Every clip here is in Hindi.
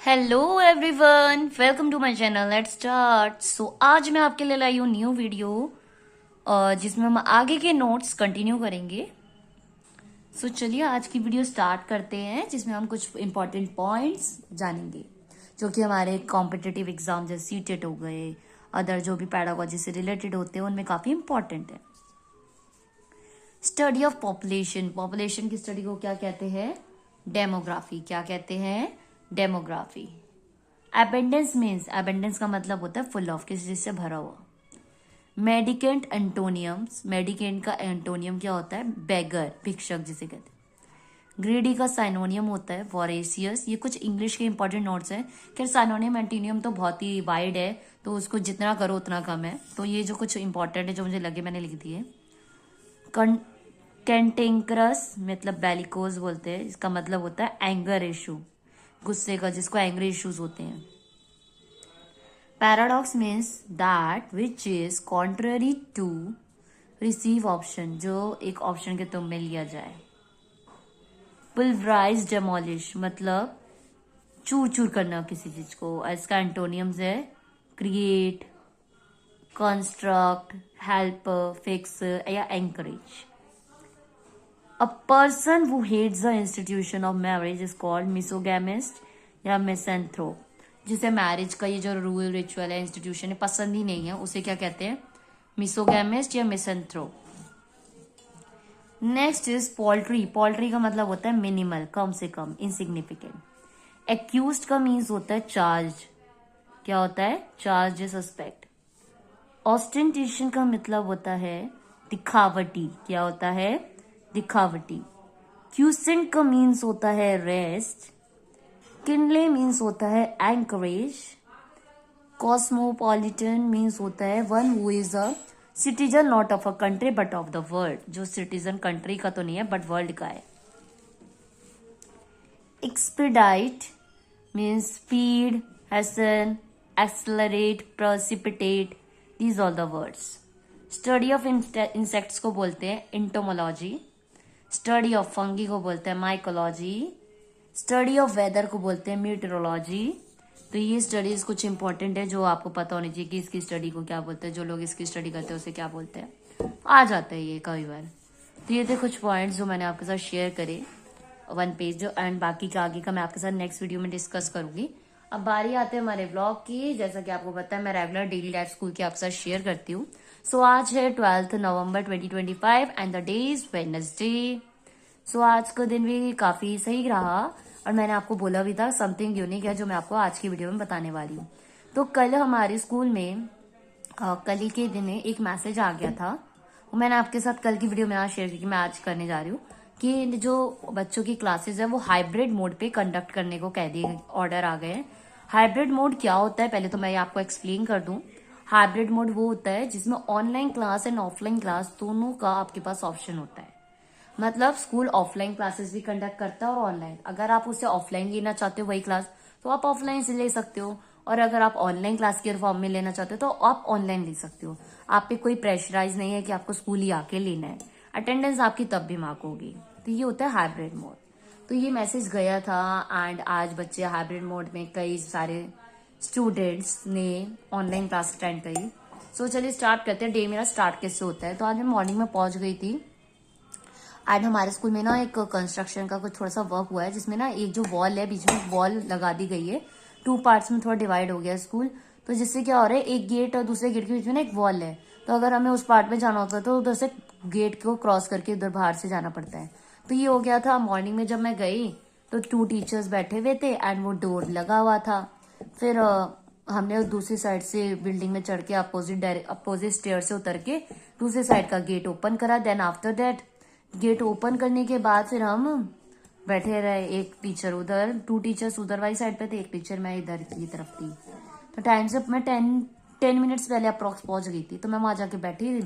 Hello everyone, welcome to my channel. Let's start. आज मैं आपके लिए लाई हूँ न्यू वीडियो जिसमें हम आगे के नोट्स कंटिन्यू करेंगे। चलिए आज की वीडियो स्टार्ट करते हैं, जिसमें हम कुछ इंपॉर्टेंट पॉइंट्स जानेंगे जो कि हमारे कॉम्पिटिटिव एग्जाम जैसे सीटेट हो गए, अदर जो भी पैडागोजी से रिलेटेड होते हैं उनमें काफी इंपॉर्टेंट है। स्टडी ऑफ पॉपुलेशन, पॉपुलेशन की स्टडी को क्या कहते हैं? डेमोग्राफी। क्या कहते हैं? डेमोग्राफी। एबेंडेंस मीन्स, एबेंडेंस का मतलब होता है फुल ऑफ, किसी चीज से भरा हुआ। मेडिकेंट एंटोनियम्स, मेडिकेंट का एंटोनियम क्या होता है? बेगर, भिक्षक जिसे कहते हैं। ग्रीडी का साइनोनियम होता है वॉरेसियस। ये कुछ इंग्लिश के इंपॉर्टेंट नोट्स हैं। खैर साइनोनियम एंटोनियम तो बहुत ही वाइड है, तो उसको जितना करो उतना कम है। तो ये जो कुछ इंपॉर्टेंट है जो मुझे लगे मैंने लिख दिए। कैंटेंक्रस मतलब बेलिकोज बोलते हैं, इसका मतलब होता है एंगर इशू, गुस्से का, जिसको एंग्री इश्यूज होते हैं। Paradox means that which is contrary to receive option, जो एक ऑप्शन के तुम में लिया जाए। पुलवराइज डेमोलिश मतलब चूर चूर करना किसी चीज को। इसका एंटोनियम्स है क्रिएट, कंस्ट्रक्ट, हेल्प, फिक्स या encourage. A person who hates the institution of marriage is called misogamist या misanthrope, जिसे मैरिज का ये जो रूल रिचुअल है, इंस्टीट्यूशन है, पसंद ही नहीं है, उसे क्या कहते हैं? मिसोगैमिस्ट या misanthrope. Next is poultry. Poultry का मतलब होता है मिनिमल, कम से कम, इनसिग्निफिकेंट। एक्यूज्ड का मीन्स होता है चार्ज। क्या होता है? Charge, suspect. ऑस्टेंटेशन का मतलब होता है दिखावटी। क्या होता है? दिखावटी। क्यूसेंट का मीन्स होता है रेस्ट। किनले मीन्स होता है एंकरेज। कॉस्मोपॉलिटन मीन्स होता है one who is a citizen not of a country but of the world, जो सिटीजन कंट्री का तो नहीं है बट वर्ल्ड का है। Expedite means speed, Hesson, accelerate, precipitate, these all the words. Study of insects को बोलते हैं इंटोमोलॉजी। स्टडी ऑफ फंगी को बोलते हैं माइकोलॉजी। स्टडी ऑफ वेदर को बोलते हैं मीटरोलॉजी। तो ये स्टडीज कुछ इंपॉर्टेंट है जो आपको पता होनी चाहिए कि इसकी स्टडी को क्या बोलते हैं, जो लोग इसकी स्टडी करते हैं उसे क्या बोलते हैं। आ जाता है ये कई बार। तो ये थे कुछ पॉइंट्स जो मैंने आपके साथ शेयर करे, वन पेज जो, एंड बाकी का आगे का मैं आपके साथ नेक्स्ट वीडियो में डिस्कस करूंगी। अब बारी आते हैं हमारे ब्लॉग की। जैसा कि आपको पता है मैं रेगुलर डेली लाइफ स्कूल की आपके साथ शेयर करती हूँ। आज है 12 नवंबर 2025 and the day is Wednesday. आज का दिन भी काफी सही रहा और मैंने आपको बोला भी था समथिंग यूनिक है जो मैं आपको आज की वीडियो में बताने वाली हूँ। तो कल हमारे स्कूल में कल ही के दिन एक मैसेज आ गया था, वो मैंने आपके साथ कल की वीडियो में आज शेयर की, मैं आज करने जा रही हूँ कि जो बच्चों की क्लासेस है वो हाइब्रिड मोड पे कंडक्ट करने को कह दिए, ऑर्डर आ गए हैं। हाइब्रिड मोड क्या होता है पहले तो मैं आपको एक्सप्लेन कर दूं। हाइब्रिड मोड वो होता है जिसमें online class and offline class दोनों का आपके पास ऑप्शन होता है। मतलब स्कूल ऑफलाइन क्लासेस भी कंडक्ट करता है और ऑनलाइन। अगर आप उसे ऑफलाइन लेना चाहते हो वही क्लास तो आप ऑफलाइन से ले सकते हो, और अगर आप ऑनलाइन क्लास के फॉर्म में लेना चाहते हो तो आप ऑनलाइन ले सकते हो। आप पे कोई प्रेशराइज नहीं है कि आपको स्कूल ही आके लेना है। अटेंडेंस आपकी तब भी मार्क होगी। तो ये होता है हाइब्रिड मोड। तो ये मैसेज गया था एंड आज बच्चे हाइब्रिड मोड में कई सारे स्टूडेंट्स ने ऑनलाइन क्लास अटेंड करी। चलिए स्टार्ट करते हैं। डे मेरा स्टार्ट कैसे होता है। तो आज मैं मॉर्निंग में पहुंच गई थी एंड हमारे स्कूल में ना एक कंस्ट्रक्शन का कुछ थोड़ा सा वर्क हुआ है, जिसमें ना एक जो वॉल है बीच में वॉल लगा दी गई है। 2 पार्ट्स में थोड़ा डिवाइड हो गया स्कूल। तो जिससे क्या हो रहा है, एक गेट और दूसरे गेट के बीच में ना एक वॉल है। तो अगर हमें उस पार्ट में जाना होता है तो उधर से गेट को क्रॉस करके उधर बाहर से जाना पड़ता है। तो ये हो गया था। मॉर्निंग में जब मैं गई तो 2 टीचर्स बैठे हुए थे एंड वो डोर लगा हुआ था। फिर हमने दूसरी साइड से बिल्डिंग में चढ़ के अपोजिट स्टेयर से उतर के दूसरी साइड का गेट ओपन करा। Then after that gate open करने के बाद फिर हम बैठे रहे। एक टीचर उधर, 2 टीचर्स उधर वाली साइड पे थे, एक टीचर मैं इधर की तरफ थी। तो टाइम से मैं 10 मिनट्स पहले अप्रॉक्स पहुंच गई थी। तो मैं वहां जाके बैठी।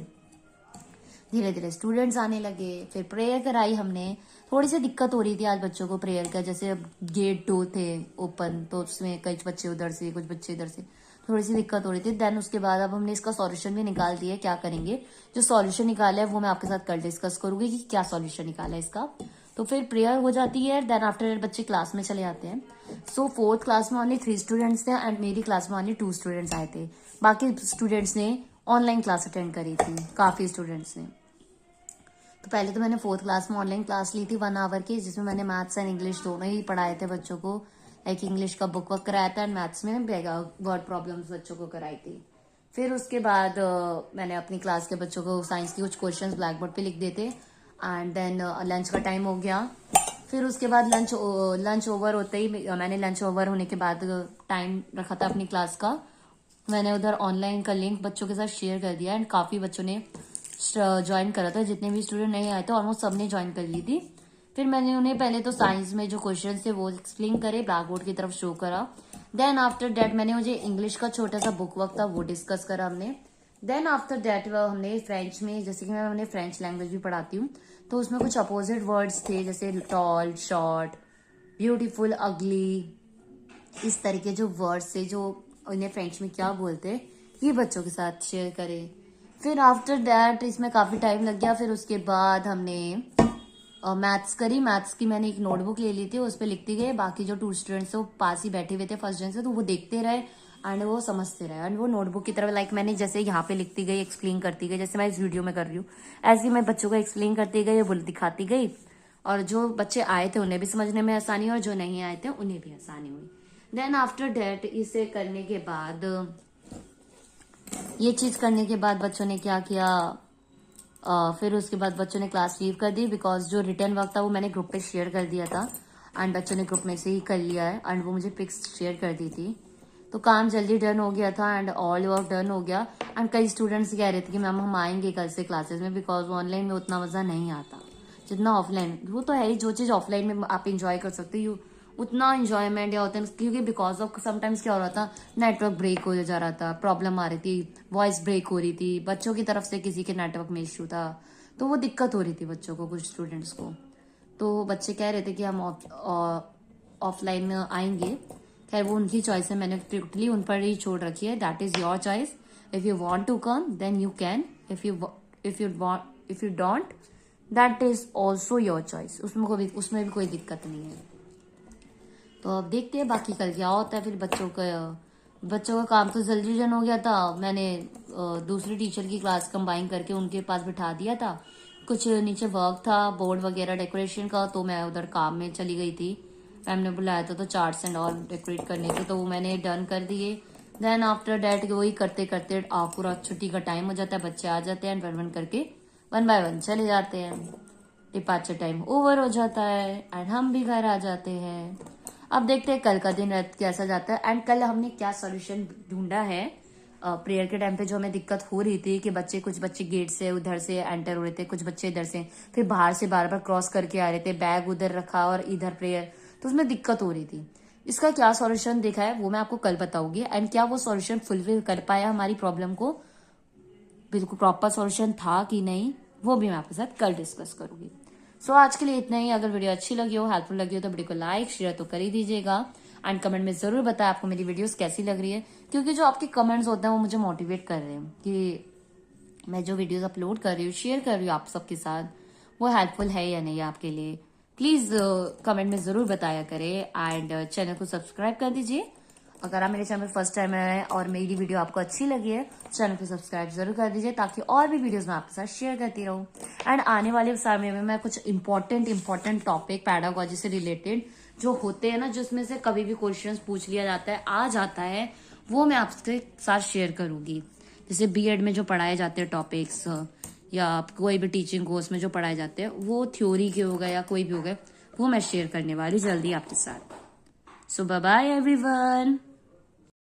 धीरे धीरे स्टूडेंट्स आने लगे, फिर प्रेयर कराई हमने। थोड़ी सी दिक्कत हो रही थी आज बच्चों को प्रेयर का, जैसे अब गेट 2 थे ओपन तो उसमें कई बच्चे उधर से कुछ बच्चे इधर से, थोड़ी सी दिक्कत हो रही थी। देन उसके बाद अब हमने इसका सॉल्यूशन भी निकाल दिया। क्या करेंगे, जो सॉल्यूशन निकाला है वो मैं आपके साथ कल डिस्कस करूंगी कि क्या सॉल्यूशन निकाला है इसका। तो फिर प्रेयर हो जाती है, देन आफ्टर बच्चे क्लास में चले जाते हैं। सो 4th क्लास में ओनली 3 स्टूडेंट्स थे एंड मेरी क्लास में ओनली 2 स्टूडेंट्स आए थे। बाकी स्टूडेंट्स ने ऑनलाइन क्लास अटेंड करी थी, काफी स्टूडेंट्स ने। तो पहले तो मैंने 4th क्लास में ऑनलाइन क्लास ली थी 1 आवर की, जिसमें मैंने मैथ्स एंड इंग्लिश दोनों ही पढ़ाए थे बच्चों को। लाइक इंग्लिश का बुक वर्क कराया था एंड मैथ्स में वर्ड प्रॉब्लम्स बच्चों को कराई थी। फिर उसके बाद मैंने अपनी क्लास के बच्चों को साइंस के कुछ क्वेश्चंस ब्लैक बोर्ड पे लिख देते एंड देन लंच का टाइम हो गया। फिर उसके बाद लंच ओवर होते ही मैंने लंच ओवर होने के बाद टाइम रखा था अपनी क्लास का, मैंने उधर ऑनलाइन का लिंक बच्चों के साथ शेयर कर दिया एंड काफी बच्चों ने ज्वाइन करा था। जितने भी स्टूडेंट नहीं आए थे ऑलमोस्ट सबने ज्वाइन कर ली थी। फिर मैंने उन्हें पहले तो साइंस में जो क्वेश्चन थे वो एक्सप्लेन करे, ब्लैक बोर्ड की तरफ शो करा। देन आफ्टर दैट मैंने मुझे इंग्लिश का छोटा सा बुक वर्क था वो डिस्कस करा हमने। देन आफ्टर दैट हमने फ्रेंच में, जैसे कि मैं उन्हें फ्रेंच लैंग्वेज भी पढ़ाती हूँ, तो उसमें कुछ अपोजिट वर्ड्स थे जैसे टॉल, शॉर्ट, ब्यूटीफुल, अगली, इस तरह के जो वर्ड्स थे जो उन्हें फ्रेंच में क्या बोलते हैं ये बच्चों के साथ शेयर करें। फिर आफ्टर दैट इसमें काफी टाइम लग गया। फिर उसके बाद हमने मैथ्स करी। मैथ्स की मैंने एक नोटबुक ले ली थी, उस पर लिखते गए। बाकी जो 2 स्टूडेंट्स थे वो पास ही बैठे हुए थे फर्स्ट जन से, तो वो देखते रहे एंड वो समझते रहे एंड वो नोटबुक की तरफ लाइक मैंने जैसे यहाँ पे लिखती गई, एक्सप्लेन करती गई, जैसे मैं इस वीडियो में कर रही हूँ ऐसे ही मैं बच्चों को एक्सप्लेन करती गई, बोल दिखाती गई। और जो बच्चे आए थे उन्हें भी समझने में आसानी और जो नहीं आए थे उन्हें भी आसानी हुई। देन आफ्टर डेट इसे करने के बाद, ये चीज करने के बाद बच्चों ने क्या किया, फिर उसके बाद बच्चों ने क्लास लीव कर दी बिकॉज जो रिटर्न वर्क था वो मैंने ग्रुप पे शेयर कर दिया था एंड बच्चों ने ग्रुप में से ही कर लिया है एंड वो मुझे पिक्स शेयर कर दी थी। तो काम जल्दी डन हो गया था एंड ऑल वर्क डन हो गया। एंड कई स्टूडेंट्स कह रहे थे कि मैम हम आएंगे कल से क्लासेस में, बिकॉज ऑनलाइन में उतना मजा नहीं आता जितना ऑफलाइन। वो तो है ही, जो चीज ऑफलाइन में आप इंजॉय कर सकते हो उतना इंजॉयमेंट या होता है, क्योंकि बिकॉज ऑफ समटाइम्स क्या हो रहा था, नेटवर्क ब्रेक हो जा रहा था, प्रॉब्लम आ रही थी, वॉइस ब्रेक हो रही थी, बच्चों की तरफ से किसी के नेटवर्क में इश्यू था, तो वो दिक्कत हो रही थी बच्चों को, कुछ स्टूडेंट्स को। तो बच्चे कह रहे थे कि हम ऑफलाइन आएंगे। खैर वो उनकी चॉइस है, मैंने टोटली उन पर ही छोड़ रखी है। That is your choice. If you want to come then you can, if you don't that is also your choice. उसमें भी कोई दिक्कत नहीं है। तो अब देखते हैं बाकी कल क्या होता है। फिर बच्चों का काम तो जल्दी डन हो गया था। मैंने दूसरी टीचर की क्लास कंबाइन करके उनके पास बिठा दिया था। कुछ नीचे वर्क था बोर्ड वगैरह डेकोरेशन का, तो मैं उधर काम में चली गई थी। मैम ने बुलाया था तो चार्ट्स एंड ऑल डेकोरेट करने के, तो वो मैंने डन कर दिए। देन आफ्टर डेट वही करते करते पूरा छुट्टी का टाइम हो जाता है, बच्चे आ जाते हैं एंड 1 करके 1 बाय 1 चले जाते हैं। डिपार्चर टाइम ओवर हो जाता है एंड हम भी घर आ जाते हैं। अब देखते हैं कल का दिन कैसा जाता है एंड कल हमने क्या सॉल्यूशन ढूंढा है। प्रेयर के टाइम पे जो हमें दिक्कत हो रही थी कि कुछ बच्चे गेट से उधर से एंटर हो रहे थे, कुछ बच्चे इधर से, फिर बाहर से बार बार क्रॉस करके आ रहे थे, बैग उधर रखा और इधर प्रेयर, तो उसमें दिक्कत हो रही थी। इसका क्या सॉल्यूशन देखा है वो मैं आपको कल बताऊंगी एंड क्या वो सॉल्यूशन फुलफिल कर पाया हमारी प्रॉब्लम को, बिल्कुल प्रॉपर सॉल्यूशन था कि नहीं, वो भी मैं आपके साथ कल डिस्कस करूंगी। सो आज के लिए इतना ही। अगर वीडियो अच्छी लगी हो, हेल्पफुल लगी हो तो वीडियो को लाइक शेयर तो कर ही दीजिएगा एंड कमेंट में जरूर बताएं आपको मेरी वीडियोस कैसी लग रही है, क्योंकि जो आपके कमेंट्स होते हैं वो मुझे मोटिवेट कर रहे हैं कि मैं जो वीडियोस अपलोड कर रही हूँ, शेयर कर रही हूँ आप सबके साथ, वो हेल्पफुल है या नहीं आपके लिए। प्लीज कमेंट में जरूर बताया करें एंड चैनल को सब्सक्राइब कर दीजिए। अगर आप मेरे चैनल फर्स्ट टाइम आए और मेरी वीडियो आपको अच्छी लगी है, चैनल को सब्सक्राइब जरूर कर दीजिए ताकि और भी वीडियोस मैं आपके साथ शेयर करती रहूं। एंड आने वाले समय में मैं कुछ इंपॉर्टेंट टॉपिक पैडागोजी से रिलेटेड जो होते हैं ना, जिसमें से कभी भी क्वेश्चंस पूछ लिया जाता है, आ जाता है, वो मैं आपके साथ शेयर करूंगी। जैसे बीएड में जो पढ़ाए जाते हैं टॉपिक्स या कोई भी टीचिंग कोर्स में जो पढ़ाए जाते हैं, वो थ्योरी के हो गए या कोई भी हो गए, वो मैं शेयर करने वाली जल्दी आपके साथ। सो बाय बाय एवरीवन।